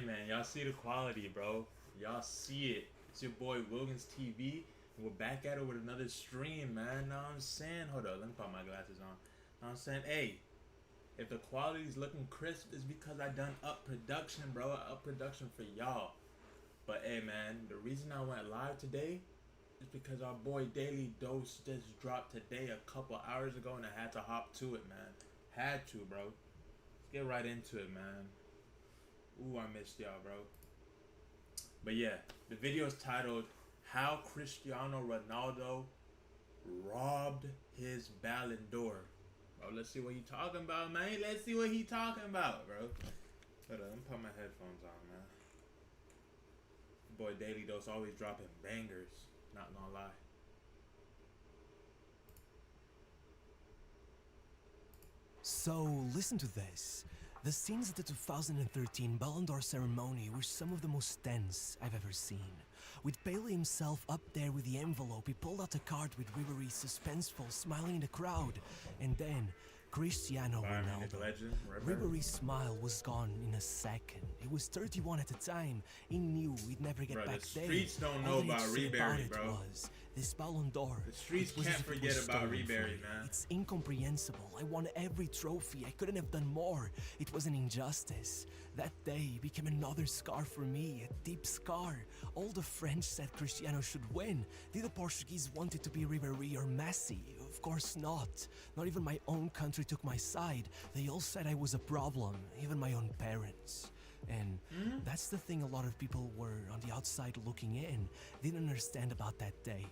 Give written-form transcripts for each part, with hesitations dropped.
man, y'all see the quality, bro. Y'all see it. It's your boy WilgansTV. And we're back at it with another stream, man. Know what I'm saying? Hold up, let me put my glasses on. Know what I'm saying? Hey, if the quality's looking crisp, it's because I done up production, bro. Up production for y'all. But hey, man, the reason I went live today is because our boy Daily Dose just dropped today a couple hours ago, and I had to hop to it, man. Had to, bro. Let's get right into it, man. Ooh, I missed y'all, bro. But yeah, the video is titled "How Cristiano Ronaldo Robbed His Ballon d'Or." Bro, let's see what he talking about, man. Let's see what he talking about, bro. Hold on, let me put my headphones on, man. Boy, Daily Dose always dropping bangers. Not gonna lie. So, listen to this. The scenes at the 2013 Ballon d'Or ceremony were some of the most tense I've ever seen. With Bailey himself up there with the envelope, he pulled out a card with Ribery suspenseful, smiling in the crowd. And then, Cristiano Ronaldo. Ribery's smile was gone in a second. He was 31 at the time. He knew he'd never get back there. The streets don't know about Ribery, bro. This Ballon d'Or. The streets can't forget about Ribery, man. It's incomprehensible. I won every trophy. I couldn't have done more. It was an injustice. That day became another scar for me, a deep scar. All the French said Cristiano should win. Did the Portuguese want it to be Ribery or Messi? Of course not. Not even my own country took my side. They all said I was a problem, even my own parents. And that's the thing a lot of people were on the outside looking in didn't understand about that day.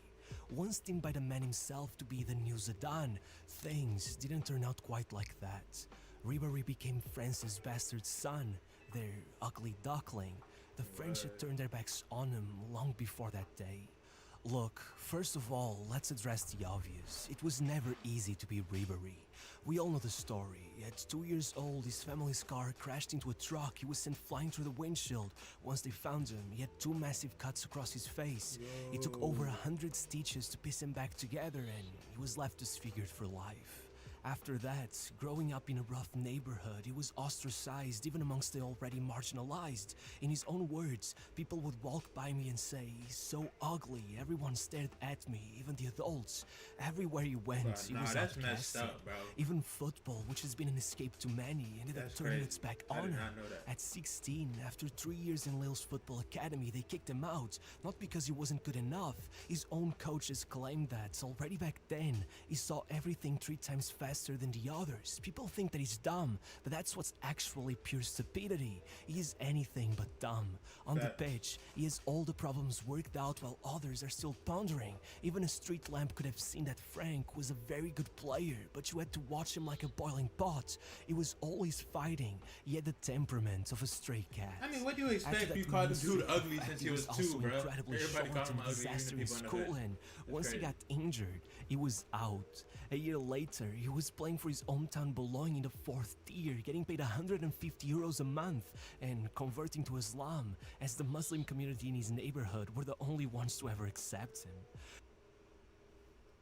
Once deemed by the man himself to be the new Zidane, things didn't turn out quite like that. Ribery became France's bastard son, their ugly duckling. The French had turned their backs on him long before that day. Look, first of all, let's address the obvious. It was never easy to be Ribery. We all know the story. At 2 years old, his family's car crashed into a truck. He was sent flying through the windshield. Once they found him, he had 2 massive cuts across his face. It took over 100 stitches to piece him back together, and he was left disfigured for life. After that, growing up in a rough neighborhood, he was ostracized even amongst the already marginalized. In his own words, people would walk by me and say, "He's so ugly." Everyone stared at me, even the adults. Everywhere he went, he was that's outcasted. messed up, bro. Even football, which has been an escape to many, ended up turning its back on him. At 16, after 3 years in Lille's football academy, they kicked him out. Not because he wasn't good enough. His own coaches claimed that already back then, he saw everything 3 times faster than the others. People think that he's dumb, but that's what's actually pure stupidity. He is anything but dumb. On the pitch, he has all the problems worked out while others are still pondering. Even a street lamp could have seen that Frank was a very good player, but you had to watch him like a boiling pot. He was always fighting. He had the temperament of a stray cat. I mean, what do you expect? You called the dude ugly since he was 2, bro. Everybody called him ugly. Disaster in school, and once he got injured, he was out. A year later, he was playing for his hometown Ballon in the 4th tier, getting paid €150 a month, and converting to Islam, as the Muslim community in his neighborhood were the only ones to ever accept him.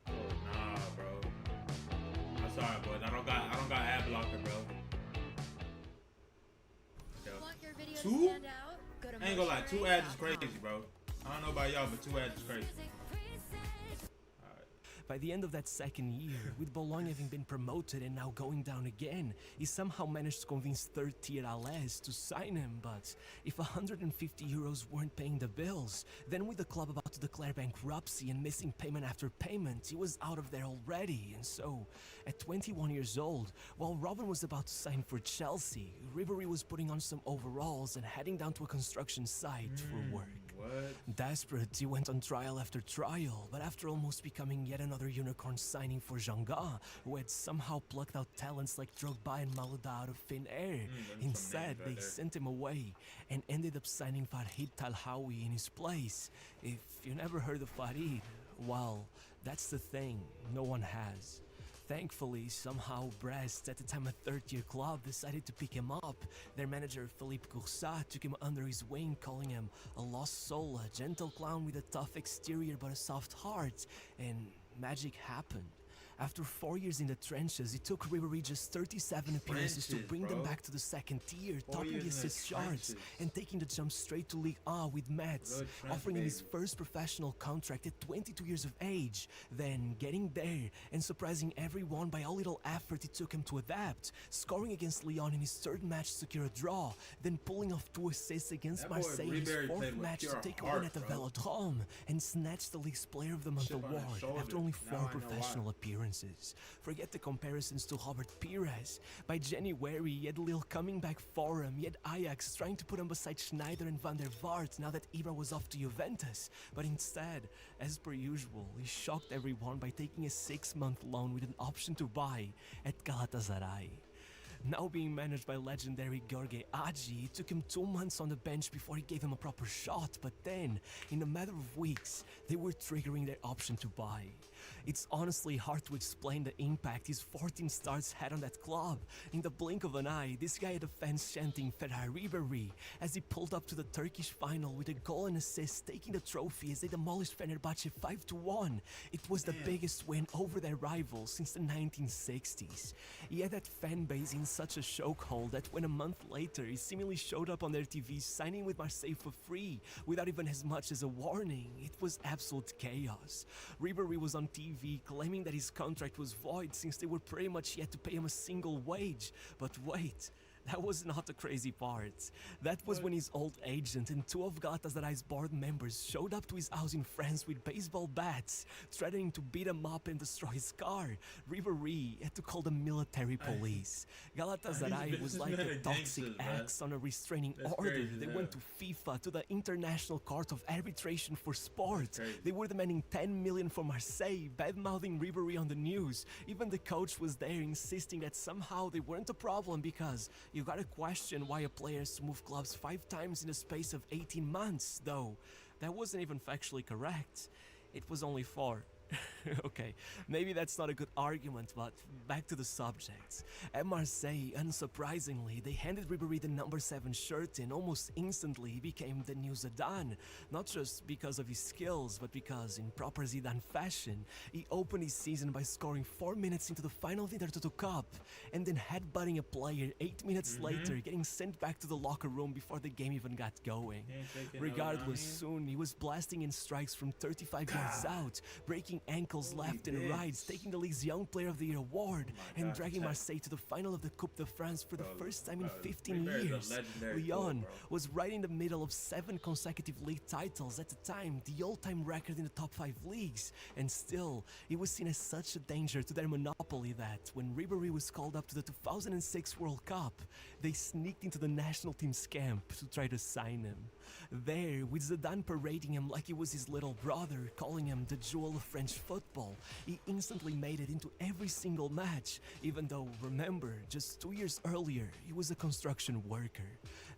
Oh nah, bro. I'm sorry, boys. I don't got ad blocker, bro. Want your video to 2? stand out? Go to I ain't gonna lie, 2 ads is crazy, bro. I don't know about y'all, but 2 ads is crazy. By the end of that second year, with Ballon having been promoted and now going down again, he somehow managed to convince 3rd tier Alès to sign him, but if €150 weren't paying the bills, then with the club about to declare bankruptcy and missing payment after payment, he was out of there already. And so, at 21 years old, while Robin was about to sign for Chelsea, Ribery was putting on some overalls and heading down to a construction site for work. What? Desperate, he went on trial after trial, but after almost becoming yet another unicorn signing for Jean-Ga, who had somehow plucked out talents like Drogba and Malouda out of thin air, instead they sent him away and ended up signing Farid Talhawi in his place. If you never heard of Farid, well, that's the thing, no one has. Thankfully, somehow Brest, at the time a 3rd-tier club, decided to pick him up. Their manager, Philippe Coursat, took him under his wing, calling him a lost soul, a gentle clown with a tough exterior but a soft heart, and magic happened. After 4 years in the trenches, it took Ribéry just 37 appearances to Trenches, bring them bro. back to the second tier, 4 topping years the in the assist charts trenches. and taking the jump straight to Ligue 1 with Metz, Good trench offering him his baby. first professional contract at 22 years of age. Then getting there and surprising everyone by how little effort it took him to adapt, scoring against Lyon in his third match to secure a draw, then pulling off 2 assists against That boy Marseille in his Ribéry fourth played with match to pure take a heart, win at the bro. Velodrome and snatch the league's Player of the Month Chip on his award shoulder. after only Now 4 I know why. professional appearances. Forget the comparisons to Robert Pires. By January, he had Lille coming back for him, he had Ajax trying to put him beside Schneider and Van der Vaart now that Ibra was off to Juventus. But instead, as per usual, he shocked everyone by taking a 6-month loan with an option to buy at Galatasaray. Now being managed by legendary George Hagi, it took him 2 months on the bench before he gave him a proper shot, but then, in a matter of weeks, they were triggering their option to buy. It's honestly hard to explain the impact his 14 starts had on that club. In the blink of an eye, this guy had the fans chanting Ferrari Ribéry as he pulled up to the Turkish final with a goal and assist, taking the trophy as they demolished Fenerbahce 5-1. It was the biggest win over their rivals since the 1960s. He had that fan base in such a chokehold that when a month later he seemingly showed up on their TV signing with Marseille for free without even as much as a warning, it was absolute chaos. Ribéry was on TV claiming that his contract was void since they were pretty much yet to pay him a single wage. But wait, that was not the crazy part. That was when his old agent and 2 of Galatasaray's board members showed up to his house in France with baseball bats, threatening to beat him up and destroy his car. Ribéry had to call the military police. Galatasaray was like a toxic ex on a restraining order. crazy, They yeah. went to FIFA, to the International Court of Arbitration for Sport. crazy. They were demanding 10 million for Marseille, bad-mouthing Ribéry on the news. Even the coach was there insisting that somehow they weren't a problem because you gotta question why a player has to move clubs 5 times in the space of 18 months, though. That wasn't even factually correct. It was only 4. Okay, maybe that's not a good argument, but back to the subject. At Marseille, unsurprisingly, they handed Ribéry the number 7 shirt and almost instantly he became the new Zidane. Not just because of his skills, but because, in proper Zidane fashion, he opened his season by scoring 4 minutes into the final of the Intertoto Cup, and then headbutting a player 8 minutes later, getting sent back to the locker room before the game even got going. Regardless, soon he was blasting in strikes from 35 yards out, breaking ankles left and right, taking the league's Young Player of the Year award, and dragging Marseille to the final of the Coupe de France for the first time in 15 years. Lyon was right in the middle of 7 consecutive league titles, at the time the all-time record in the top 5 leagues, and still, it was seen as such a danger to their monopoly that, when Ribéry was called up to the 2006 World Cup, they sneaked into the national team's camp to try to sign him. There, with Zidane parading him like he was his little brother, calling him the jewel of French football, he instantly made it into every single match, even though, remember, just 2 years earlier, he was a construction worker.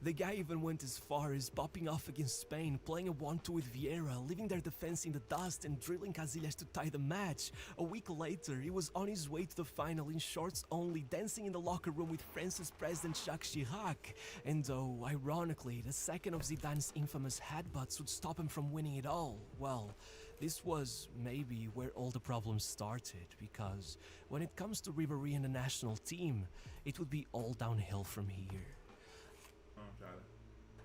The guy even went as far as popping off against Spain, playing a 1-2 with Vieira, leaving their defense in the dust and drilling Casillas to tie the match. A week later, he was on his way to the final in shorts only, dancing in the locker room with France's president Jacques Chirac. And though, ironically, the second of Zidane's infamous headbutts would stop him from winning it all, well, this was maybe where all the problems started, because when it comes to Ribéry and the national team, it would be all downhill from here.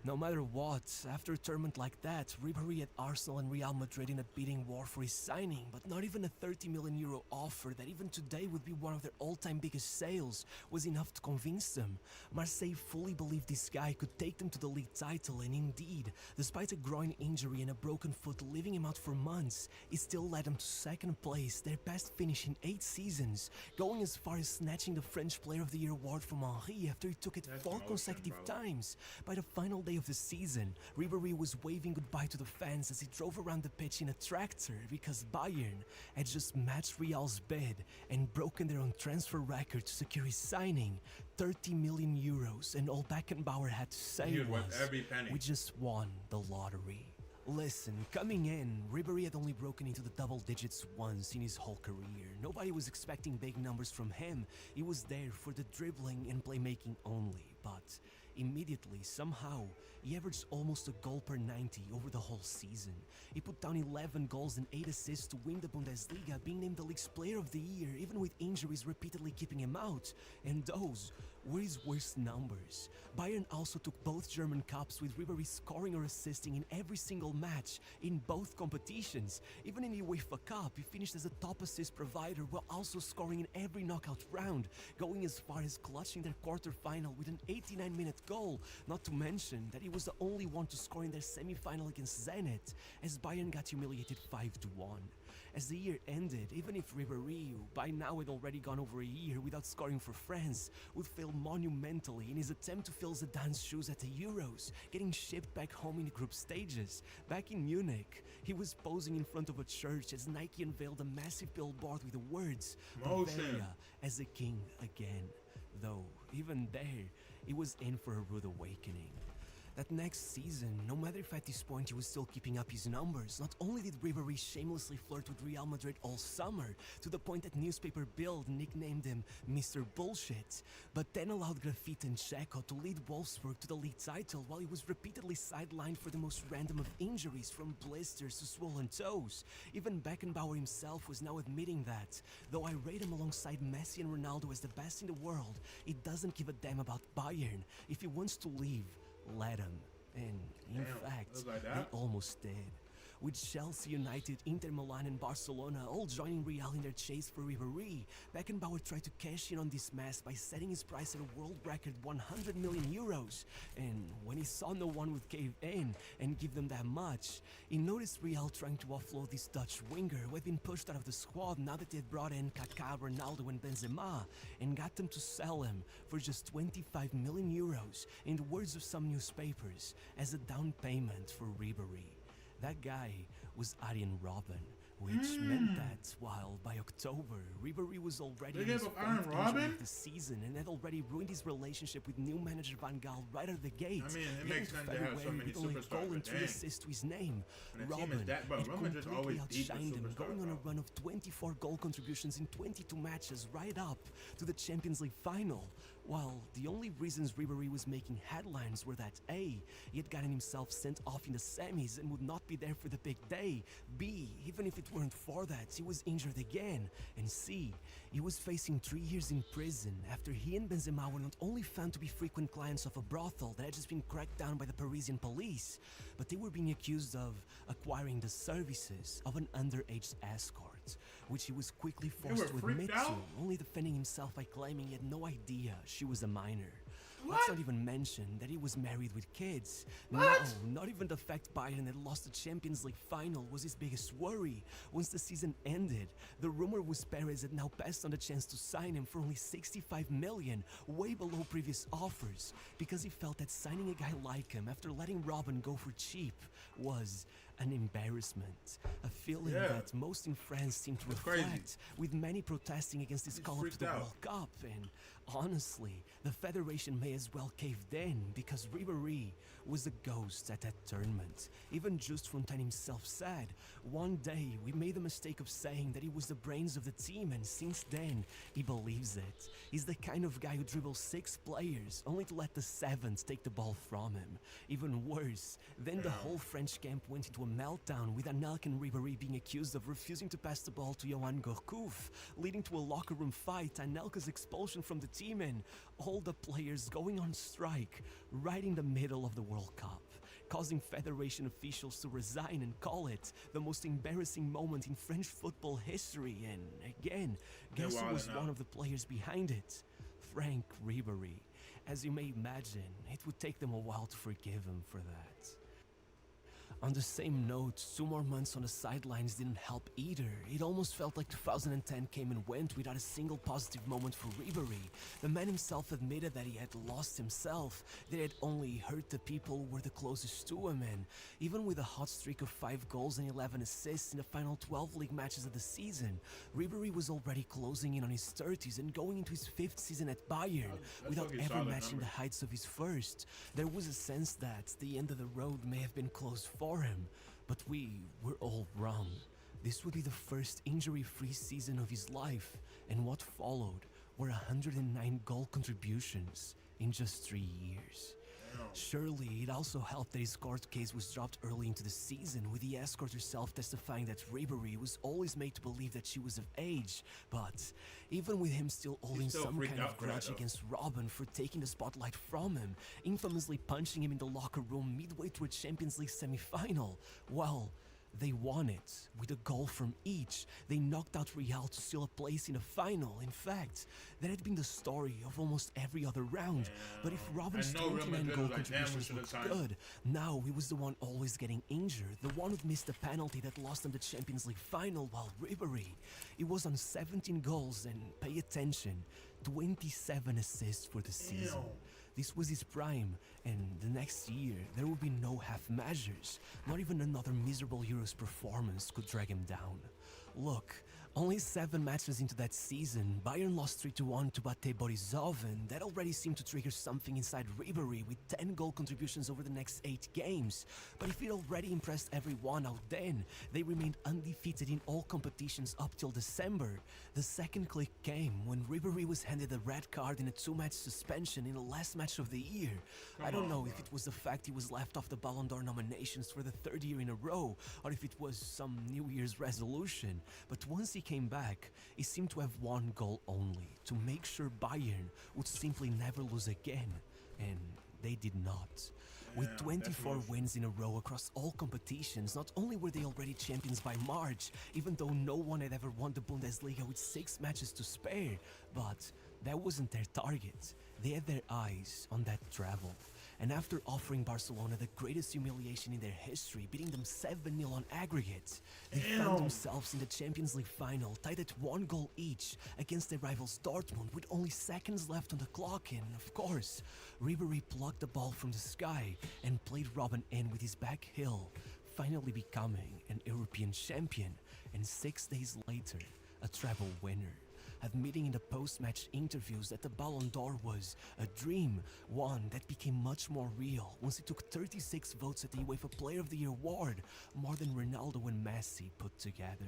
No matter what, after a tournament like that, Ribéry at Arsenal and Real Madrid in a bidding war for his signing, but not even a 30 million euro offer that even today would be one of their all-time biggest sales was enough to convince them. Marseille fully believed this guy could take them to the league title, and indeed, despite a groin injury and a broken foot leaving him out for months, it still led them to second place, their best finish in 8 seasons, going as far as snatching the French Player of the Year award from Henry after he took it 4 consecutive times. By the final day of the season, Ribéry was waving goodbye to the fans as he drove around the pitch in a tractor because Bayern had just matched Real's bid and broken their own transfer record to secure his signing. 30 million euros, and all Beckenbauer had to say was, "We just won the lottery." Listen, coming in, Ribéry had only broken into the double digits once in his whole career. Nobody was expecting big numbers from him. He was there for the dribbling and playmaking only, but Immediately, somehow, he averaged almost a goal per 90 over the whole season. He put down 11 goals and 8 assists to win the Bundesliga, being named the league's player of the year, even with injuries repeatedly keeping him out. And those were his worst numbers. Bayern also took both German cups, with Ribéry scoring or assisting in every single match in both competitions. Even in the UEFA Cup, he finished as a top assist provider while also scoring in every knockout round, going as far as clutching their quarter-final with an 89-minute goal, not to mention that he was the only one to score in their semi-final against Zenit, as Bayern got humiliated 5-1. As the year ended, even if Ribéry, who by now had already gone over a year without scoring for France, would fail monumentally in his attempt to fill Zidane's shoes at the Euros, getting shipped back home in the group stages. Back in Munich, he was posing in front of a church as Nike unveiled a massive billboard with the words, "Bavaria as a king again." Though, even there, he was in for a rude awakening. That next season, no matter if at this point he was still keeping up his numbers, not only did Ribéry shamelessly flirt with Real Madrid all summer, to the point that newspaper Bild nicknamed him Mr. Bullshit, but then allowed Grafite and Checo to lead Wolfsburg to the league title while he was repeatedly sidelined for the most random of injuries, from blisters to swollen toes. Even Beckenbauer himself was now admitting that, though I rate him alongside Messi and Ronaldo as the best in the world, he doesn't give a damn about Bayern. If he wants to leave, let him. And in fact, they almost did. With Chelsea, United, Inter Milan and Barcelona all joining Real in their chase for Ribéry, Beckenbauer tried to cash in on this mess by setting his price at a world record 100 million euros. And when he saw no one would cave in and give them that much, he noticed Real trying to offload this Dutch winger who had been pushed out of the squad now that they had brought in Kaká, Ronaldo and Benzema, and got them to sell him for just 25 million euros, in the words of some newspapers, as a down payment for Ribéry. That guy was Arjen Robben, which meant that while by October, Ribéry was already in his fourth injury of the season and had already ruined his relationship with new manager Van Gaal right out of the gate. I mean, it makes sense to have so many only superstars, goal and but 3 dang. assists to his name. Robben, Robben just always completely beat the outshined him, superstar, going on a bro. run of 24 goal contributions in 22 matches right up to the Champions League final. While the only reasons Ribéry was making headlines were that A, he had gotten himself sent off in the semis and would not be there for the big day, B, even if it weren't for that, he was injured again, and C, he was facing 3 years in prison after he and Benzema were not only found to be frequent clients of a brothel that had just been cracked down by the Parisian police, but they were being accused of acquiring the services of an underage escort, which he was quickly forced to admit to, only defending himself by claiming he had no idea she was a minor. Let's not even mention that he was married with kids. No, not even the fact Bayern had lost the Champions League final was his biggest worry. Once the season ended, the rumor was Perez had now passed on the chance to sign him for only 65 million, way below previous offers, because he felt that signing a guy like him after letting Robben go for cheap was an embarrassment. A feeling that most in France seem to reflect, with many protesting against this call up to the World Cup. And honestly, the Federation may as well caved in, because Ribéry was a ghost at that tournament. Even Just Fontaine himself said, "One day we made the mistake of saying that he was the brains of the team, and since then he believes it. He's the kind of guy who dribbles 6 players only to let the 7th take the ball from him." Even worse, then the whole French camp went into a meltdown, with Anelka and Ribéry being accused of refusing to pass the ball to Johan Gourcuff, leading to a locker room fight, Anelka's expulsion from the team, and all the players going on strike right in the middle of the World Cup, causing Federation officials to resign and call it the most embarrassing moment in French football history. And again, guess who was one of the players behind it? Franck Ribéry. As you may imagine, it would take them a while to forgive him for that. On the same note, 2 more months on the sidelines didn't help either. It almost felt like 2010 came and went without a single positive moment for Ribéry. The man himself admitted that he had lost himself, that he had only hurt the people who were the closest to him, and even with a hot streak of 5 goals and 11 assists in the final 12 league matches of the season, Ribéry was already closing in on his 30s and going into his 5th season at Bayern, without ever matching the heights of his first. There was a sense that the end of the road may have been closed for him, but we were all wrong. This would be the first injury-free season of his life, and what followed were 109 goal contributions in just 3 years. Surely, it also helped that his court case was dropped early into the season, with the escort herself testifying that Ribery was always made to believe that she was of age. But even with him still holding some kind of grudge against Robin for taking the spotlight from him, infamously punching him in the locker room midway through a Champions League semi-final, well, they won it, with a goal from each. They knocked out Real to seal a place in the final. In fact, that had been the story of almost every other round. But if Robin's 29 goal contributions looked good, now he was the one always getting injured, the one who missed the penalty that lost them the Champions League final, while Ribery, he was on 17 goals and, pay attention, 27 assists for the season. This was his prime, and the next year there would be no half measures. Not even another miserable Euros performance could drag him down. Look, only 7 matches into that season, Bayern lost 3-1 to Bate Borisov, and that already seemed to trigger something inside Ribery with 10 goal contributions over the next 8 games. But if it already impressed everyone out then, they remained undefeated in all competitions up till December. The second click came when Ribery was handed a red card in a 2-match suspension in the last match of the year. I don't know if it was the fact he was left off the Ballon d'Or nominations for the 3rd year in a row, or if it was some New Year's resolution, but once he came back, he seemed to have one goal only, to make sure Bayern would simply never lose again, and they did not. With 24 wins in a row across all competitions, not only were they already champions by March, even though no one had ever won the Bundesliga with 6 matches to spare, but that wasn't their target. They had their eyes on that treble. And after offering Barcelona the greatest humiliation in their history, beating them 7-0 on aggregate, they found themselves in the Champions League final, tied at 1 goal each against their rivals Dortmund with only seconds left on the clock, and of course, Ribery plucked the ball from the sky and played Robin in with his back heel, finally becoming an European champion, and 6 days later, a treble winner. Admitting in the post-match interviews that the Ballon d'Or was a dream, one that became much more real once he took 36 votes at the UEFA Player of the Year award, more than Ronaldo and Messi put together.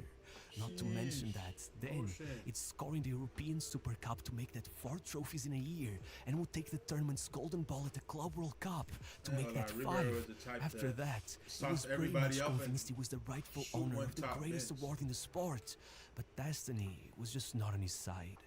Not to mention that, then, it's scoring the European Super Cup to make that 4 trophies in a year, and would take the tournament's golden ball at the Club World Cup to make that 5. After that, he was pretty much convinced he was the rightful owner of the greatest award in the sport, but destiny was just not on his side.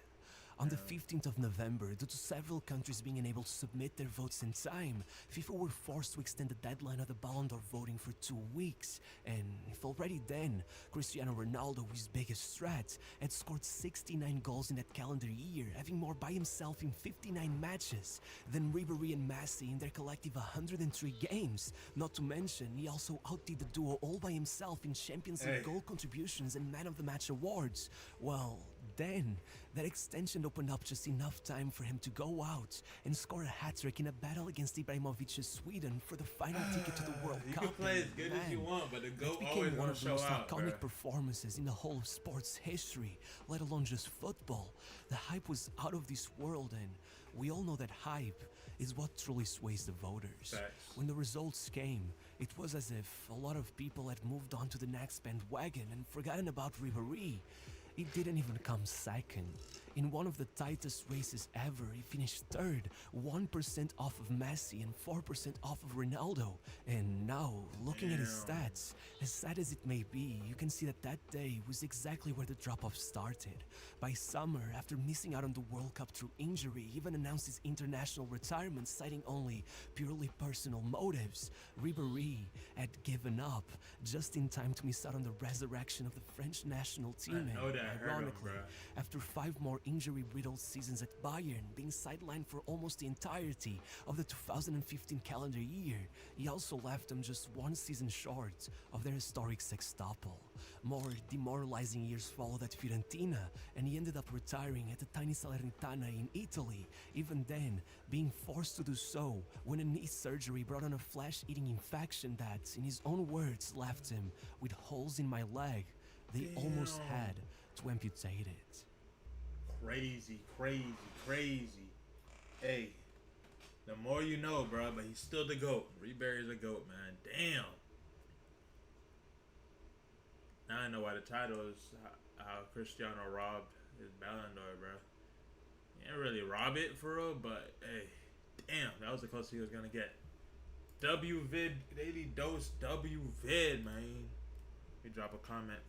On the 15th of November, due to several countries being unable to submit their votes in time, FIFA were forced to extend the deadline of the Ballon d'Or voting for 2 weeks. And if already then, Cristiano Ronaldo, his biggest threat, had scored 69 goals in that calendar year, having more by himself in 59 matches than Ribery and Messi in their collective 103 games. Not to mention, he also outdid the duo all by himself in Champions League goal contributions and Man of the Match awards. Well, then, that extension opened up just enough time for him to go out and score a hat-trick in a battle against Ibrahimovic's Sweden for the final ticket to the World Cup. You can play as good as you want, but the GOAT always one of the most iconic bro. performances in the whole of sports history, let alone just football. The hype was out of this world, and we all know that hype is what truly sways the voters. When the results came, it was as if a lot of people had moved on to the next bandwagon and forgotten about Ribery. It didn't even come second. In one of the tightest races ever, he finished 3rd, 1% off of Messi and 4% off of Ronaldo. And now, looking at his stats, as sad as it may be, you can see that that day was exactly where the drop-off started. By summer, after missing out on the World Cup through injury, he even announced his international retirement, citing only purely personal motives. Ribery had given up just in time to miss out on the resurrection of the French national team. Ironically, after 5 more injury-riddled seasons at Bayern, being sidelined for almost the entirety of the 2015 calendar year, he also left them just 1 season short of their historic sextuple. More demoralizing years followed at Fiorentina, and he ended up retiring at the tiny Salernitana in Italy, even then being forced to do so when a knee surgery brought on a flesh-eating infection that, in his own words, left him with holes in my leg. They almost had to amputate it. Crazy, crazy, crazy. Hey, the more you know, bro, but he's still the GOAT. Ribery's a GOAT, man. Damn. Now I know why the title is how Cristiano robbed his Ballon d'Or, bro. He didn't really rob it for real, but hey, damn, that was the closest he was gonna get. W vid, daily dose W vid, man. You drop a comment.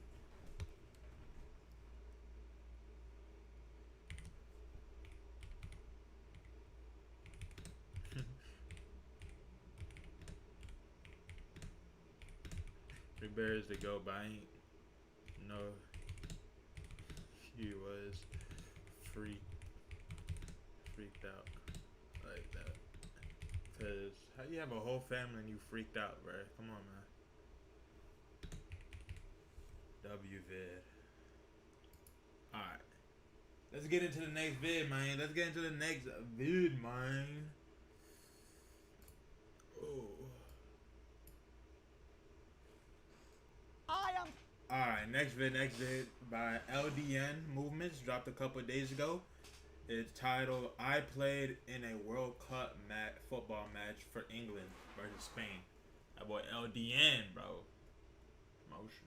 Three Bears to go, but I ain't no. He was freaked out like that. Cause how you have a whole family and you freaked out, bro? Come on, man. W vid. All right, let's get into the next vid, man. Let's get into the next vid, man. Oh. Alright, next vid by LDN Movements, dropped a couple days ago. It's titled, I played in a World Cup football match for England versus Spain. That boy LDN, bro. Promotion.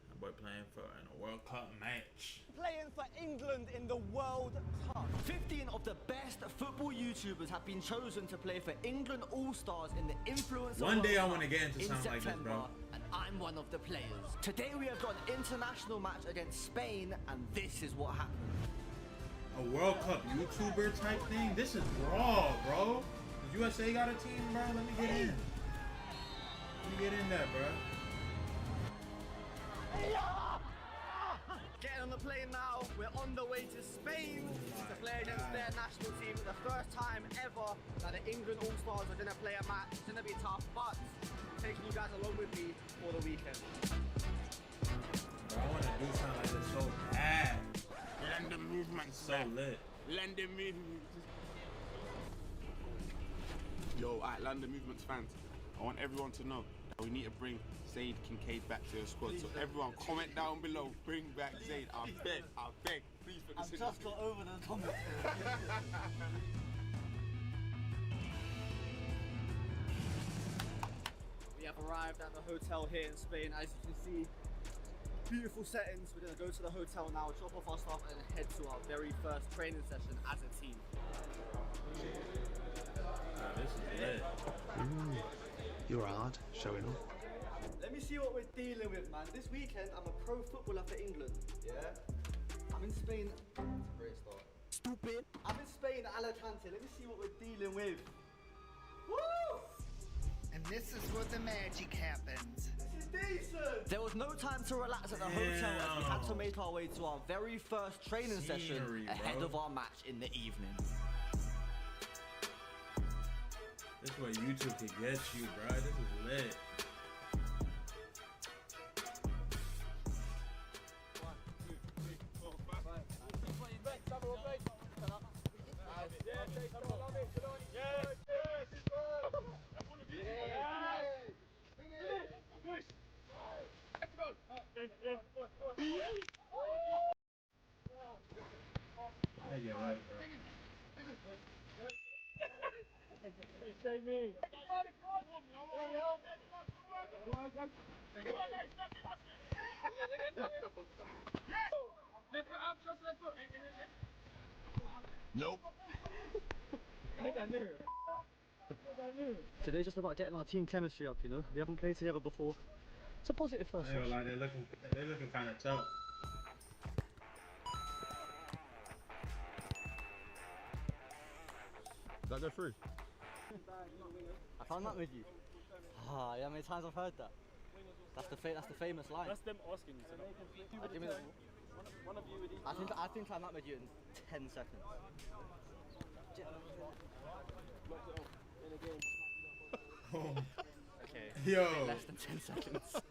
That boy playing in a World Cup match. Playing for England in the World Cup. 15 of the best football YouTubers have been chosen to play for England All-Stars in the Influencer One day I World want to Cup get into in something like this, September, bro. and I'm one of the players. Today we have got an international match against Spain, and this is what happened. A World Cup YouTuber type thing? This is raw, bro. The USA got a team, bro? Let me get in. Let me get in that, bro. Getting on the plane now, we're on the way to Spain to play against their national team. The first time ever that the England All-Stars are going to play a match. It's going to be tough, but taking you guys along with me for the weekend. Bro, I want to do something like this so bad. London movement, So lit. London movement. Yo, London Movements fans, I want everyone to know that we need to bring Zaid Kincaid back to the squad. So everyone, comment down below, bring back Zaid. I beg, please for this. I've just got over the comment. We have arrived at the hotel here in Spain. As you can see, beautiful settings. We're going to go to the hotel now, drop off our stuff, and head to our very first training session as a team. This is lit. You're hard, showing off. Let me see what we're dealing with, man. This weekend, I'm a pro footballer for England. Yeah? I'm in Spain. That's a great start. Stupid. I'm in Spain at Alicante. Let me see what we're dealing with. Woo! And this is where the magic happens. This is decent. There was no time to relax at the hotel as we had to make our way to our very first training session ahead of our match in the evening. This is what YouTube can get you, bro. This is lit. Yeah, right, bro. Save me. Nope. Today's just about getting our team chemistry up, you know? We haven't played together before. It's a positive first I ain't gonna lie, they're looking kind of tough. Did that go through? I found that with you. Ah, yeah, how many times I've heard that? That's the famous line. That's them asking you to Give me the one of you would eat. I think I'm at with you in 10 seconds. Oh. Okay. Yo. Less than 10 seconds.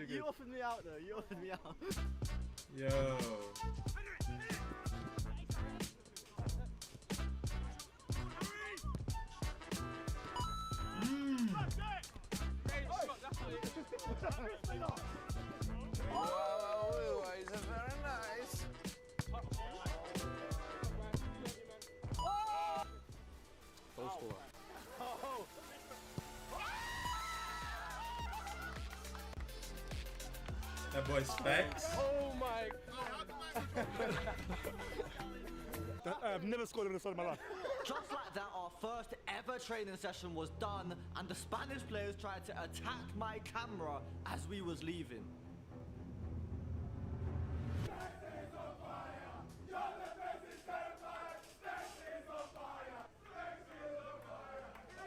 You offered me out though. You offered me out. Yo. Oh, he's very nice. Goal scorer. That boy Specs. Oh my god. I've never scored in the sun in my life. Just like that, our first ever training session was done, and the Spanish players tried to attack my camera as we was leaving.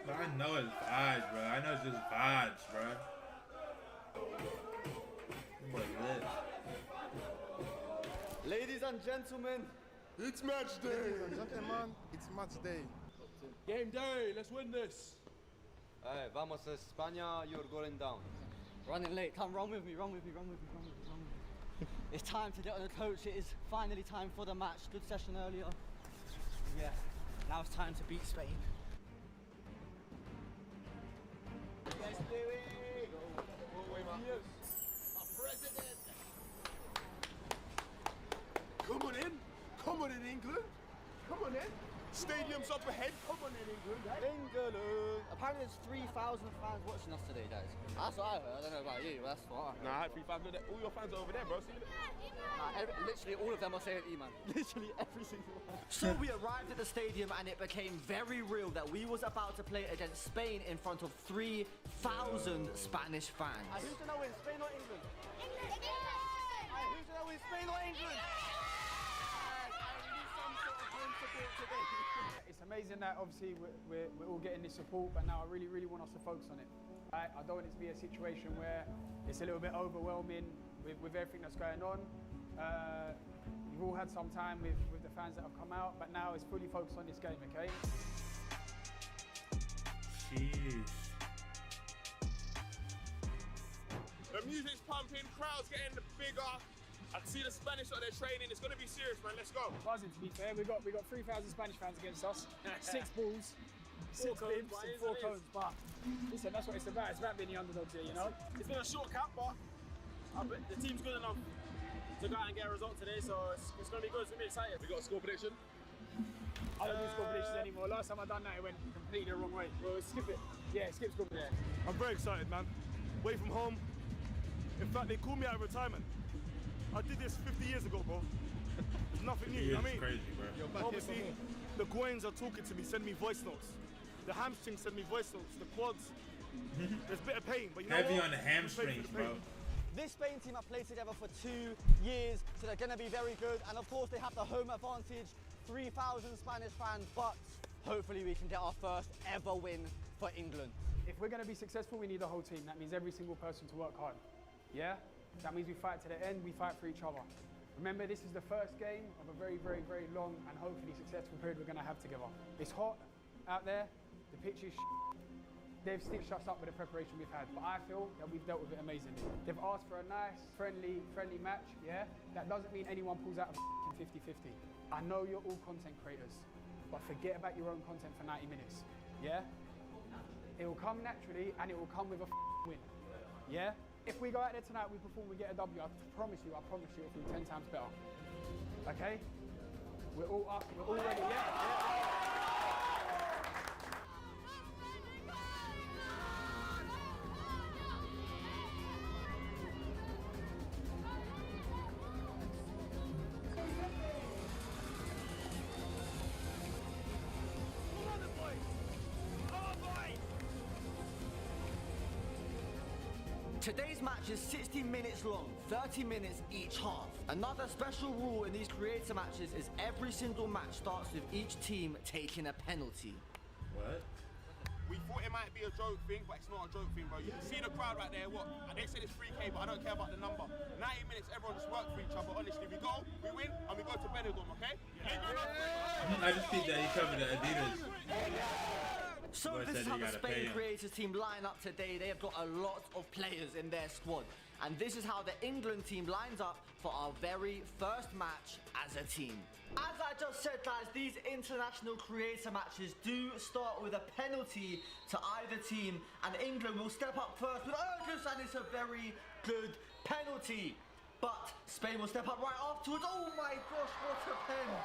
But I know it's vibes, bro. I know it's just vibes, bro. What is this? Ladies and gentlemen, It's match day. Ladies and gentlemen, it's match day. Game day, let's win this. Hey, vamos a España, you're going down. running late. Come, run with me, run with me, run with me, run with me, run with me. It's time to get on the coach. It is finally time for the match. Good session earlier. Yeah, now it's time to beat Spain. Let's do it! Our president! Come on in. Come on in, England. Come on in. Stadium's up ahead. Come on in, England. England! Apparently there's 3,000 fans watching us today, guys. That's what I heard. I don't know about you, but that's what I heard. Nah, 3,000. All your fans are over there, bro. See you. Literally all of them are saying E-man. Literally every single one. So we arrived at the stadium and it became very real that we was about to play against Spain in front of 3,000 Spanish fans. Who's gonna win, Spain or England? England! Who's gonna win, Spain or England? It's amazing that obviously we're all getting this support, but now I really want us to focus on it. I don't want it to be a situation where it's a little bit overwhelming with everything that's going on. You've all had some time with the fans that have come out, but now it's fully focused on this game, okay? Sheesh. The music's pumping, crowd's getting bigger. I can see the Spanish out there training. It's going to be serious, man. Let's go. Buzzing, to be fair. We got 3,000 Spanish fans against us. 6 balls, 6 bibs, and 4 cones. But listen, that's what it's about. It's about being the underdogs here, you know. It's been a short camp, but the team's good enough to go out and get a result today, so it's going to be good. It's going to be exciting. We got a score prediction? I don't do score predictions anymore. Last time I done that, it went completely the wrong way. Well, skip it. Yeah, skip score prediction. I'm very excited, man. Away from home. In fact, they called me out of retirement. I did this 50 years ago, bro. It's nothing new, you know what I mean? Crazy, bro. Obviously, the groins are talking to me, send me voice notes. The hamstrings send me voice notes. The quads, there's a bit of pain, but you know Heavy what? on the hamstrings, bro. This Spain team have played together for 2 years, so they're going to be very good. And of course, they have the home advantage, 3,000 Spanish fans, but hopefully we can get our first ever win for England. If we're going to be successful, we need the whole team. That means every single person to work hard. Yeah? That means we fight to the end, we fight for each other. Remember, this is the first game of a very long and hopefully successful period we're going to have together. It's hot out there, the pitch is They've stitched us up with the preparation we've had, but I feel that we've dealt with it amazingly. They've asked for a nice, friendly match, yeah? That doesn't mean anyone pulls out a 50-50. I know you're all content creators, but forget about your own content for 90 minutes, yeah? It will come naturally and it will come with a win, yeah? If we go out there tonight, we perform, we get a W, I promise you, it'll be 10 times better. Okay? We're all up, we're all ready, yeah? Today's match is 60 minutes long, 30 minutes each half. Another special rule in these creator matches is every single match starts with each team taking a penalty. What? We thought it might be a joke thing, but it's not a joke thing, bro. You can see the crowd right there. What? They said it's 3K, but I don't care about the number. 90 minutes, everyone just work for each other. Honestly, we go, we win, and we go to Benidorm, okay? I just think that he covered the Adidas. So this is how the Spain Creators team line up today. They have got a lot of players in their squad. And this is how the England team lines up for our very first match as a team. As I just said, guys, these international creator matches do start with a penalty to either team, and England will step up first with urgency, and it's a very good penalty. But Spain will step up right afterwards. Oh my gosh, what a pen!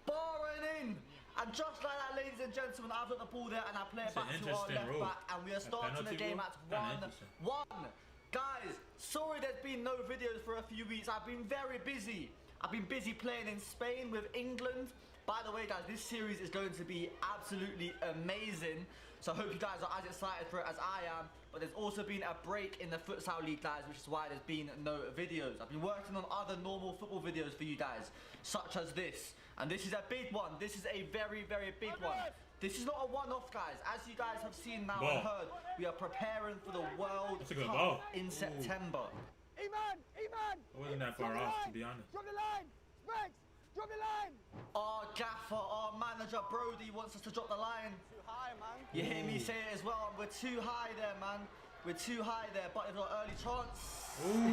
Barring in! And just like that, ladies and gentlemen, I've got the ball there and I play it back to our left back, and we are starting the game at 1-1. Guys, sorry there's been no videos for a few weeks. I've been very busy. I've been busy playing in Spain with England, By the way, guys, this series is going to be absolutely amazing. So I hope you guys are as excited for it as I am. But there's also been a break in the futsal league, guys, which is why there's been no videos. I've been working on other normal football videos for you guys, such as this. And this is a big one. This is a very, very big one. This is not a one-off, guys. As you guys have seen now and heard, we are preparing for the World Cup in September. It wasn't that far off, to be honest. Drop the line! Specs! Drop the line! Our gaffer, our manager Brody wants us to drop the line. Too high, man. You hear me say it as well. We're too high there, man. We're too high there, but if got early chance,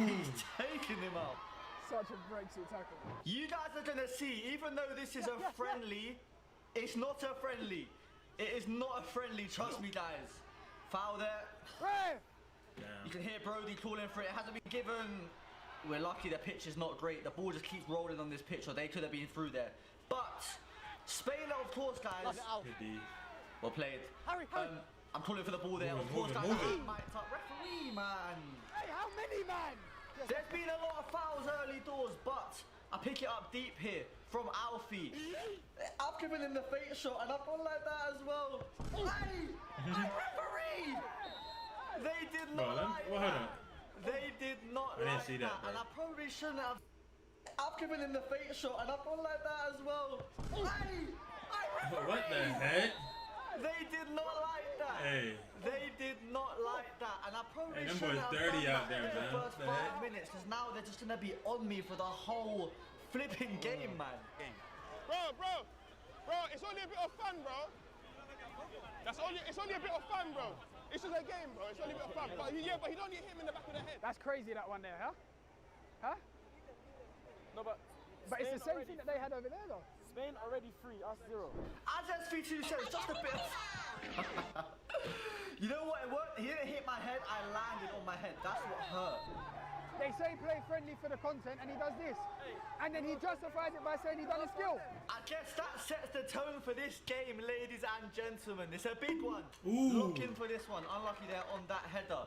he's taking him out. Such a breakthrough tackle. You guys are gonna see, even though this is a friendly, it's not a friendly. It is not a friendly, trust me, guys. Foul there. You can hear Brody calling for it. It hasn't been given. We're lucky the pitch is not great. The ball just keeps rolling on this pitch, or they could have been through there. But Spain, of course, guys. Well played. Hurry. I'm calling for the ball there. Of course, guys. Mic'd up. Referee, man. Hey, how many, man? There's been a lot of fouls early doors, but I pick it up deep here from Alfie. I've given him the fake shot, and I've gone like that as well. Hey, referee! They did not like that. They did not like that, and I probably shouldn't have. I've given him the fake shot, and I've gone like that as well. Hey, what the heck? They did not like that. Hey. They did not like that, and I probably them shouldn't boys have dirty done out that there, in the man. first 5 minutes, because now they're just gonna be on me for the whole flipping game, man. Bro, it's only a bit of fun, bro. It's only a bit of fun, bro. It's just a game, bro. It's only a bit of fun. But he don't get him in the back of the head. That's crazy, that one there, huh? Huh? No, but it's the same thing that they had over there, though. Spain already 3, us 0. As SV2 says, just a bit of... You know what, it worked? He didn't hit my head, I landed on my head. That's what hurt. They say play friendly for the content, and he does this. And then he justifies it by saying he done a skill. I guess that sets the tone for this game, ladies and gentlemen. It's a big one. Ooh. Look in for this one. Unlucky there on that header.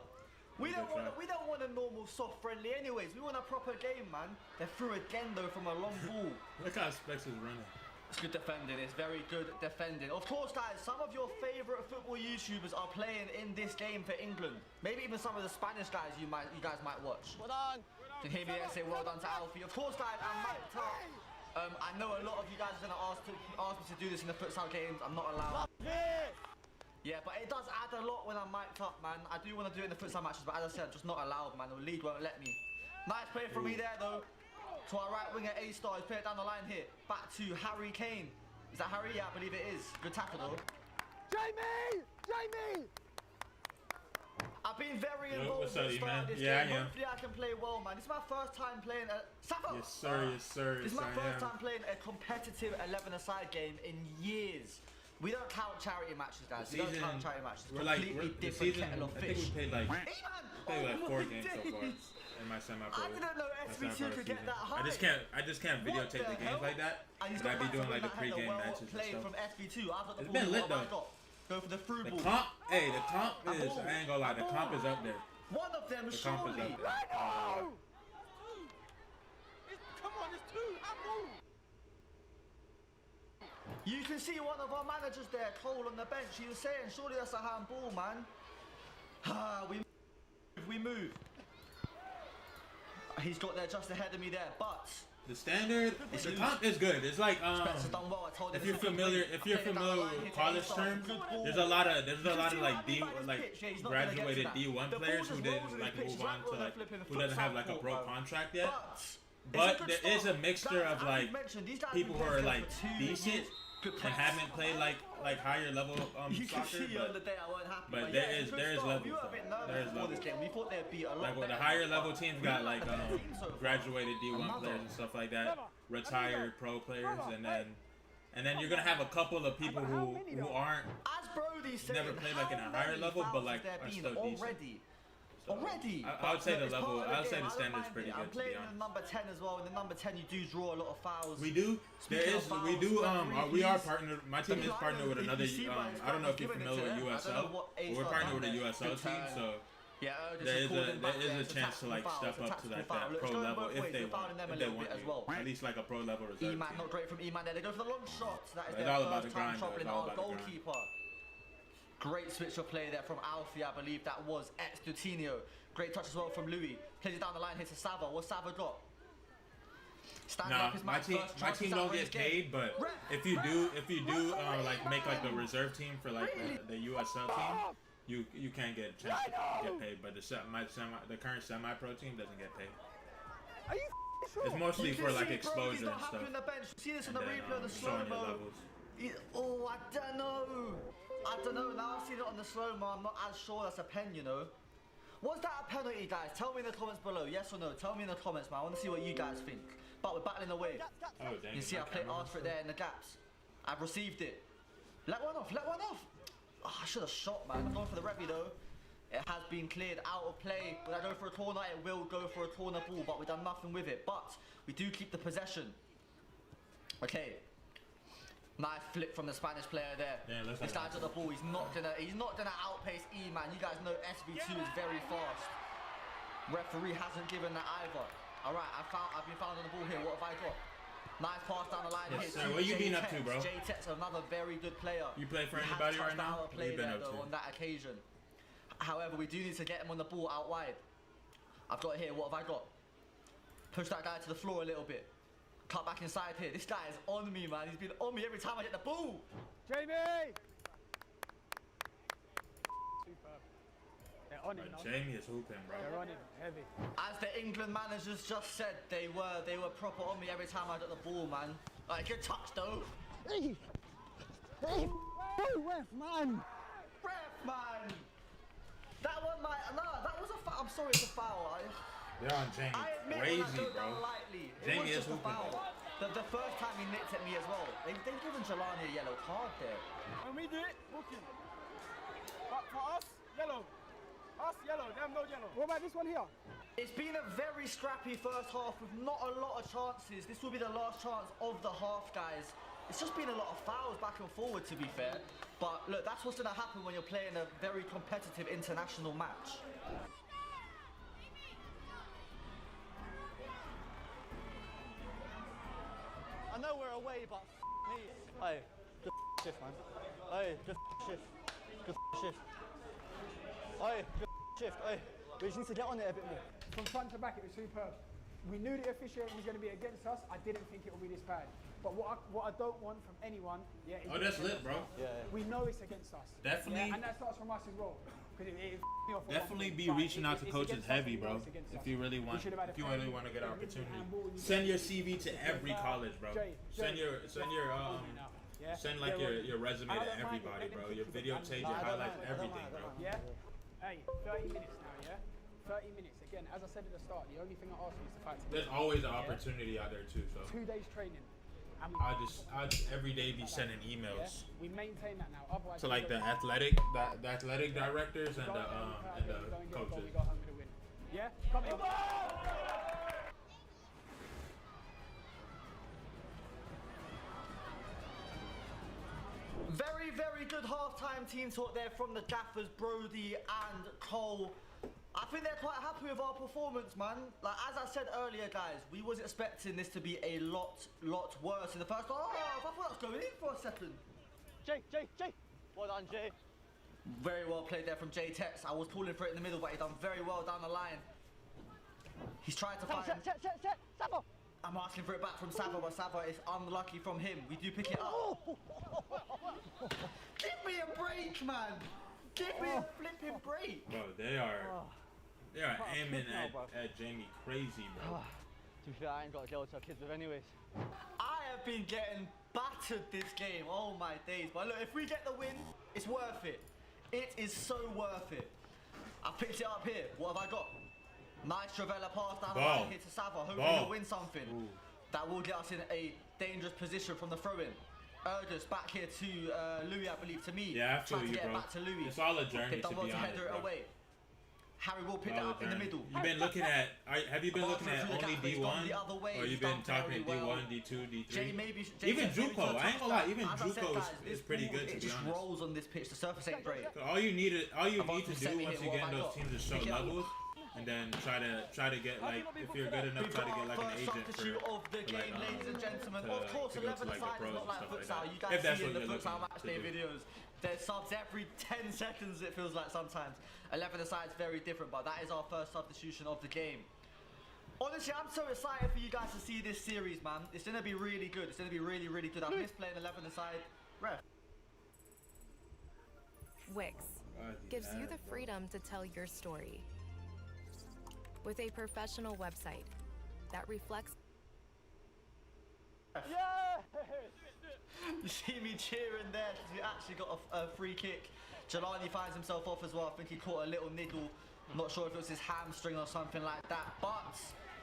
We don't want a normal soft friendly anyways. We want a proper game, man. They're through again though from a long ball. Look how Specs is running. It's good defending. It's very good defending. Of course, guys, some of your favourite football YouTubers are playing in this game for England. Maybe even some of the Spanish guys you guys might watch. Well done. You can hear me there say well done to Alfie. Of course, guys, I'm mic'd up. I know a lot of you guys are going to ask me to do this in the futsal games. I'm not allowed. Yeah, but it does add a lot when I'm mic'd up, man. I do want to do it in the futsal matches, but as I said, I'm just not allowed, man. The league won't let me. Nice play from me there, though. To our right winger, A-Star. He's playing it down the line here. Back to Harry Kane. Is that Harry? Yeah, I believe it is. Good tackle, though. Jamie! I've been very involved at the start of this game. Hopefully I can play well, man. This is my first time playing a... Yes, sir. Yes, sir. This is my first time playing a competitive 11-a-side game in years. We don't count charity matches, guys. We don't count charity matches. It's completely different kettle of fish. I think we played like 4 games so far in my semi-pro. I didn't know SV2 could get that high. I just can't videotape the games like that. And I'd be doing like the pre-game matches and stuff. From SV2. It's been lit though. Go for the through ball. The comp is, I ain't gonna lie, the comp is up there. One of them, the comp is up there. Come on, it's 2. You can see one of our managers there, Cole, on the bench. He was saying, surely that's a handball, man. We move. He's got there just ahead of me there, but... The standard, the comp is good. It's like if you're familiar with college terms, there's a lot of like graduated D1 players who didn't like move on to like who doesn't have like a pro contract yet. But there is a mixture of like people who are like decent and haven't played like higher level soccer, but there is levels. There is levels. Like the higher level teams got like graduated D1 players and stuff like that, retired pro players, and then you're gonna have a couple of people who aren't never played like in a higher level, but like are still decent. Already? I would say the level, I would say the standard's pretty good, to be honest. I'm playing in the number 10 as well. In the number 10 you do draw a lot of fouls. We do? We are partnered, my team is partnered with another, I don't know if you're familiar with USL, but we're partnered with a USL team, so Yeah, there is a chance to like step up to like that pro level if they want as well. At least like a pro level reserve team. Not great from E-Man there. They go for the long shot. That is It's their all about first the time grind, troubling though. It's all our about the grind. goalkeeper. Great switch of play there from Alfie, I believe that was Ex-Dutinho. Great touch as well from Louis. Plays it down the line here to Sava. What's Sava got? Nah, my team don't get paid, but if you do like make like the reserve team for like the USL team, you can get a chance to get paid. But the current semi-pro team doesn't get paid. Are you sure? It's mostly for like exposure he's and not stuff. happy on the bench. See this on the replay on the showing your slow-mo. levels. Oh, I don't know. I don't know. Now I've seen it on the slow-mo. I'm not as sure that's a pen, you know. Was that a penalty, guys? Tell me in the comments below. Yes or no? Tell me in the comments, man. I want to see what you guys think. But we're battling away. Oh, dang. You see, I played hard for it there in the gaps. I've received it. Let one off. Let one off. Oh, I should have shot, man. I'm going for the revy though. It has been cleared out of play. When I go for a corner, it will go for a corner ball, but we've done nothing with it. But we do keep the possession. Okay. Nice flip from the Spanish player there. Yeah, this guy's got the ball. He's not gonna outpace E-Man. You guys know SV2 is very fast. Referee hasn't given that either. All right, I've been found on the ball here. What have I got? Nice pass down the line here. Sir, what you been up to, bro? J-Tex, another very good player. You play for anybody right now? What you been up to? On that occasion. However, we do need to get him on the ball out wide. I've got here. What have I got? Push that guy to the floor a little bit. Cut back inside here. This guy is on me, man. He's been on me every time I get the ball. Jamie! Superb. They're on him now. Jamie is hooping, bro. They're on him, heavy. As the England managers just said, they were proper on me every time I got the ball, man. Like, good touch, though. Hey! Hey! Ref, man! Ref, man! That one might... Nah, that was a foul. I'm sorry, it's a foul. They're on Jamie. I admit Crazy, bro. Lightly. Jamie is hooping. The first time he nicked at me as well. They've given Jelani a yellow card there. When we do it, booking. But for us, yellow. Us, yellow. Them, no yellow. What about this one here? It's been a very scrappy first half with not a lot of chances. This will be the last chance of the half, guys. It's just been a lot of fouls back and forward, to be fair. But look, that's what's going to happen when you're playing a very competitive international match. I know we're away, but me. Hey, good shift, man. Hey, good shift. Good shift. Hey, good shift. Hey, we just need to get on it a bit more. From front to back, it was superb. We knew the officiating was going to be against us. I didn't think it would be this bad. But what I don't want from anyone, is that's lit, bro. Yeah. We know it's against us. Definitely. Yeah, and that starts from us as well. Definitely be reaching out to coaches heavy, bro. If you really want to get an opportunity, send your CV to every college, bro. Send your resume to everybody, bro. Your videotapes, your highlights, everything, bro. Yeah. Hey, 30 minutes now, yeah. 30 minutes. Again, as I said at the start, the only thing I ask you is the fact. There's always an opportunity out there too. So 2 days training. I just every day be sending emails. We maintain that now. Otherwise, to like the athletic directors and the coaches. We got home with a win. Yeah, come in. Very, very good half-time team talk there from the gaffers, Brody and Cole. I think they're quite happy with our performance, man. Like, as I said earlier, guys, we was expecting this to be a lot worse in the first half. Oh, I thought that was going in for a second. Jay. Well done, Jay. Very well played there from J-Tex. I was pulling for it in the middle, but he done very well down the line. He's trying to find... Set, Sava! I'm asking for it back from Sava, but Sava is unlucky from him. We do pick it up. Give me a break, man. Give me a flipping break. Bro, they are aiming at Jamie crazy, bro. To be fair, I ain't got to deal with our kids with anyways. I have been getting battered this game. Oh my days. But look, if we get the win, it's worth it. It is so worth it. I picked it up here. What have I got? Nice Travella pass down the line here to Sava. Hoping he'll win something. Ooh. That will get us in a dangerous position from the throw-in. Urgus back here to Louis, I believe, to me. Yeah, I feel you, get bro. Back to Louis. It's all a journey, They've done to well be to honest, header it bro. away. Harry will pick that up in the middle. You've been looking at. Have you been looking at through the only gap, but he's gone D1, the other way. or you've He's been done talking very well. D1, D2, D3? Jay Even said maybe Juco, to a I ain't gonna lie. Even touchdown. As I said, Juco guys, is this pretty ball, good, to it be just honest. rolls on this pitch. The surface ain't great. All you need to I've do once you get those teams to show levels, and then try to get like, if you're good enough, try to get like an agent for of the game, like, ladies and gentlemen. to Of course, go to 11 like the side is pros not and like stuff like futsal. that. You If guys that's see in what the you're futsal looking match to day do. videos. There's subs every 10 seconds, it feels like sometimes. 11 aside is very different, but that is our first substitution of the game. Honestly, I'm so excited for you guys to see this series, man. It's going to be really good. It's going to be really, really good. I've missed playing 11 aside. Ref. Wix gives you the freedom to tell your story. With a professional website that reflects... You see me cheering there because we actually got a free kick. Jelani finds himself off as well. I think he caught a little niggle. I'm not sure if it was his hamstring or something like that. But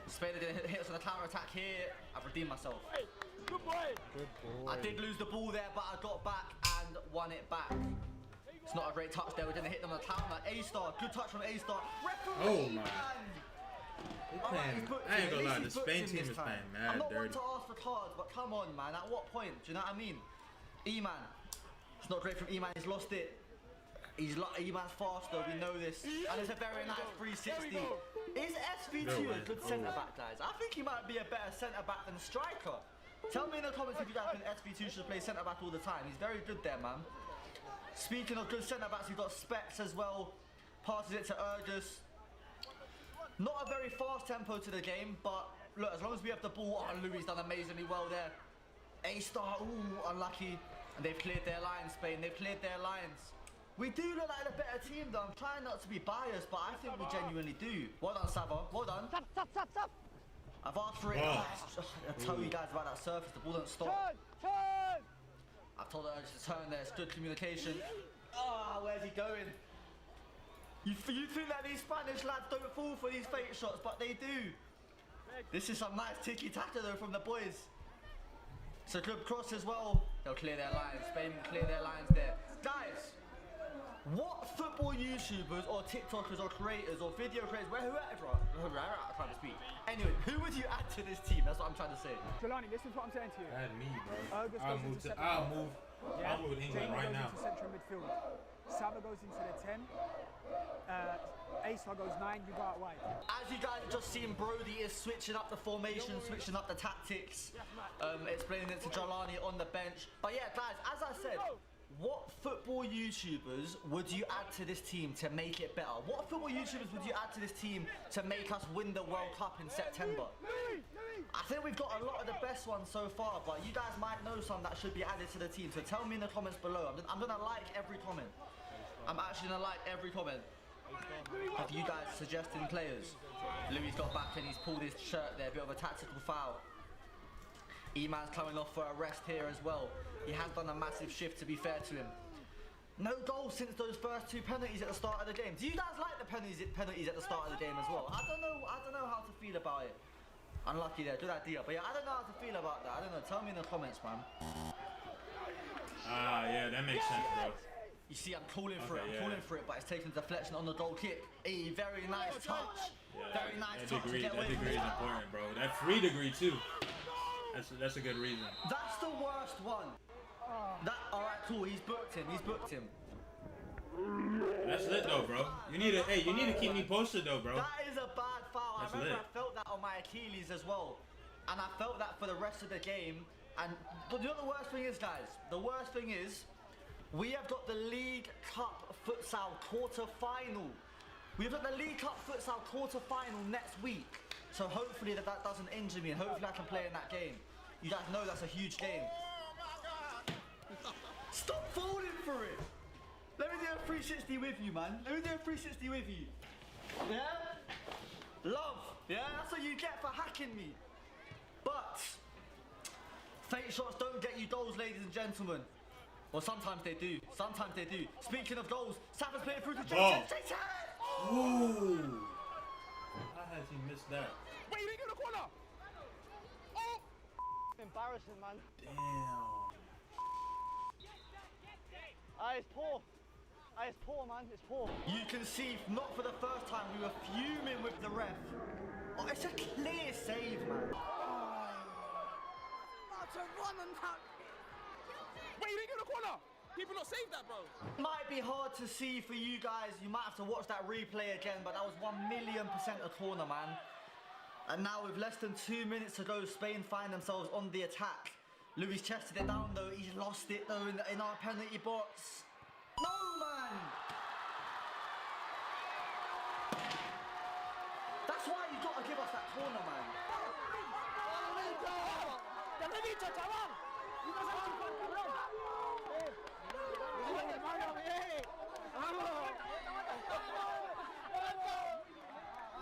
Spain didn't hit us on the counter attack here. I've redeemed myself. Good boy. I did lose the ball there, but I got back and won it back. It's not a great touch there. We didn't hit them on the counter. A-star, good touch from A-star. Referee, Oh my. man. I ain't gonna lie, the Spain team is playing I'm mad not one dirty. to ask for cards, but come on, man. At what point? Do you know what I mean? E-Man. It's not great from E-Man. He's lost it. E-Man's faster. We know this. And it's a very nice 360. Is SV2 a good centre back, guys? I think he might be a better centre back than striker. Tell me in the comments if you guys think SV2 should play centre back all the time. He's very good there, man. Speaking of good centre backs, we've got Specs as well. Passes it to Urgus. Not a very fast tempo to the game, but look, as long as we have the ball, Louis done amazingly well there. A-star, ooh, unlucky. And they've cleared their lines, Spain. They've cleared their lines. We do look like a better team, though. I'm trying not to be biased, but I think we genuinely do. Well done, Sava. Well done. Stop. I've asked for it. I'll tell you guys about that surface. The ball don't stop. Turn! I've told her to turn there. It's good communication. Where's he going? You think that these Spanish lads don't fall for these fake shots, but they do. This is some nice tiki-taka though from the boys. It's a good cross as well. They'll clear their lines. Spain will clear their lines there. Guys, what football YouTubers or TikTokers or creators or video creators, whoever, I can't speak. Anyway, who would you add to this team? That's what I'm trying to say. Jelani, this is what I'm saying to you. Add me, bro. August I'll goes move into to. centre I'll move. Yeah. I'll move with England Jamie right goes now. into central midfield. Saba goes into the 10. A-star goes 9. You go out wide. As you guys have just seen, Brody is switching up the formation, switching up the tactics, explaining it to Jelani on the bench. But yeah, guys, as I said, what football YouTubers would you add to this team to make it better? What football YouTubers would you add to this team to make us win the World Cup in September? I think we've got a lot of the best ones so far, but you guys might know some that should be added to the team. So tell me in the comments below. I'm gonna like every comment. I'm actually gonna like every comment of you guys suggesting players. Louis got back and he's pulled his shirt there, a bit of a tactical foul. E-Man's coming off for a rest here as well. He has done a massive shift, to be fair to him. No goals since those first 2 penalties at the start of the game. Do you guys like the penalties at the start of the game as well? I don't know how to feel about it. Unlucky there, good idea. But yeah, I don't know how to feel about that. I don't know. Tell me in the comments, man. Yeah, that makes sense, bro. You see, I'm calling for it. I'm calling for it, but it's taking deflection on the goal kick. A very nice touch. Yeah, very nice touch. That degree is important, bro. That free degree too. That's a good reason. That's the worst one. All right, cool. He's booked him. That's lit though, bro. You need to keep me posted though, bro. That is a bad foul. That's I remember lit. I felt that on my Achilles as well, and I felt that for the rest of the game. But you know what the worst thing is, guys? The worst thing is, we have got the League Cup futsal quarter-final. We've got the League Cup futsal quarter-final next week. So hopefully that doesn't injure me, and hopefully I can play in that game. You guys know that's a huge game. Stop falling for it. Let me do a 360 with you, man. Let me do a 360 with you. Yeah? Love. Yeah? That's what you get for hacking me. But fake shots don't get you goals, ladies and gentlemen. Well, sometimes they do. Sometimes they do. Speaking of goals, Sava's playing through to Jason. Ooh. How has he missed that? Wait, you didn't get the corner! Oh! Embarrassing, man. Damn. It's poor. It's poor, man. It's poor. You can see, not for the first time, we were fuming with the ref. Oh, it's a clear save, man. Wait, you didn't get a corner. People not saved that, bro. Might be hard to see for you guys. You might have to watch that replay again, but that was 1,000,000% a corner, man. And now with less than 2 minutes to go, Spain find themselves on the attack. Luis chested it down though. He's lost it though in our penalty box. No, man. That's why you got to give us that corner, man.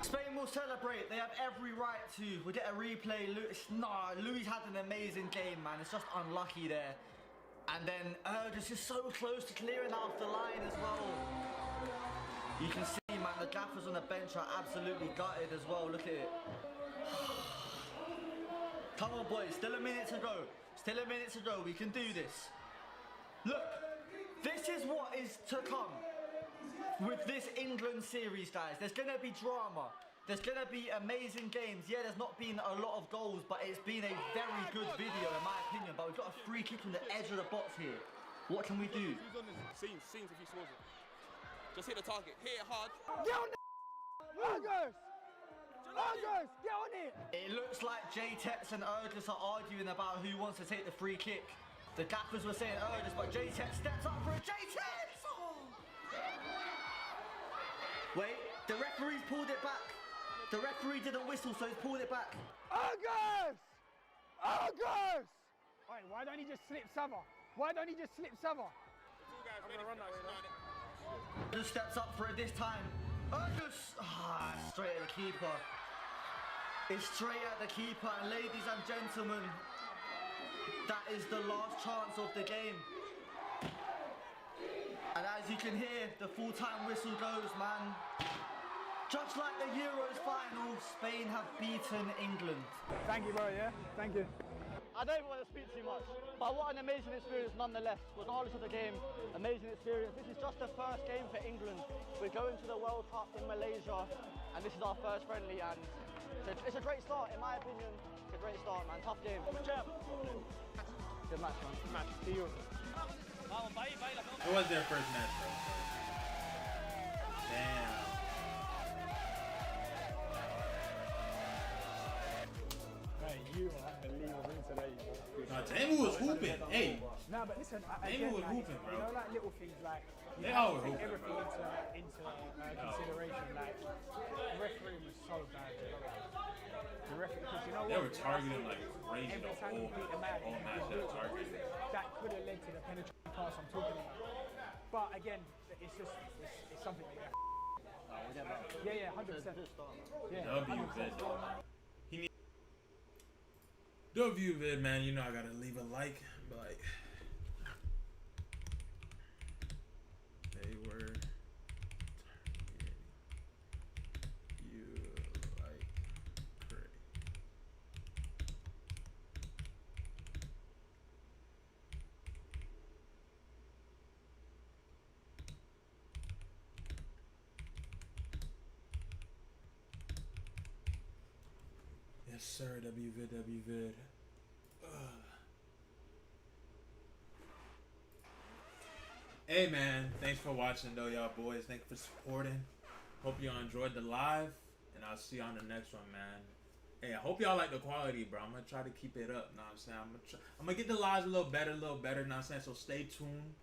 Spain will celebrate. They have every right to. We'll get a replay. Luis had an amazing game, man. It's just unlucky there. And then Urgus is so close to clearing that off the line as well. You can see, man, the gaffers on the bench are absolutely gutted as well. Look at it. Come on, boys. Still a minute to go. Still a minute to go. We can do this. Look, this is what is to come with this England series, guys. There's going to be drama. There's going to be amazing games. Yeah, there's not been a lot of goals, but it's been a very good video, in my opinion. But we've got a free kick on the edge of the box here. What can we do? Who's on this? Scenes if he scores it. Just hit the target. Hit it hard. Get on the Urgus! Urgus, get on it! It looks like J-Tex and Urgus are arguing about who wants to take the free kick. The gaffers were saying Urgus, but J-Tex steps up for a J-Tex! Oh. Wait, the referee's pulled it back. The referee didn't whistle, so he's pulled it back. Urgus! Urgus! Wait, why don't he just slip Sava? Why don't he just slip Sava? I'm gonna run that way, Just steps up for it this time. Urgus! Straight at the keeper. It's straight at the keeper, and ladies and gentlemen, that is the last chance of the game. And as you can hear, the full-time whistle goes, man. Just like the Euros final, Spain have beaten England. Thank you, bro, yeah? Thank you. I don't even want to speak too much, but what an amazing experience nonetheless. Regardless of the game, amazing experience. This is just the first game for England. We're going to the World Cup in Malaysia, and this is our first friendly, and it's a great start, in my opinion. It's a great start, man. Tough game. Good match, man. Good match. See you. It was their first match, bro. Damn. Hey, you are unbelievable today, bro. Nah, Tamu was hooping. Hey. Nah, but listen, Tamu was hooping, bro. You know, like little things like you They have all to take hooping, everything bro. into consideration. Like the referee was so bad. The referee, because you know They what? were targeting like crazy Every the time whole you beat a man, match. They were targeting. that could have led to the penetrating pass I'm talking about. But again, it's just it's something like that. Yeah, 100%. Yeah, W vid. He need W vid, man. You know I gotta leave a like, but like they were targeting you like crazy. Yes, sir. W vid. Hey, man. Thanks for watching, though, y'all boys. Thank you for supporting. Hope y'all enjoyed the live, and I'll see you on the next one, man. Hey, I hope y'all like the quality, bro. I'm gonna try to keep it up. Know what I'm saying? I'm gonna get the lives a little better. Know what I'm saying? So stay tuned.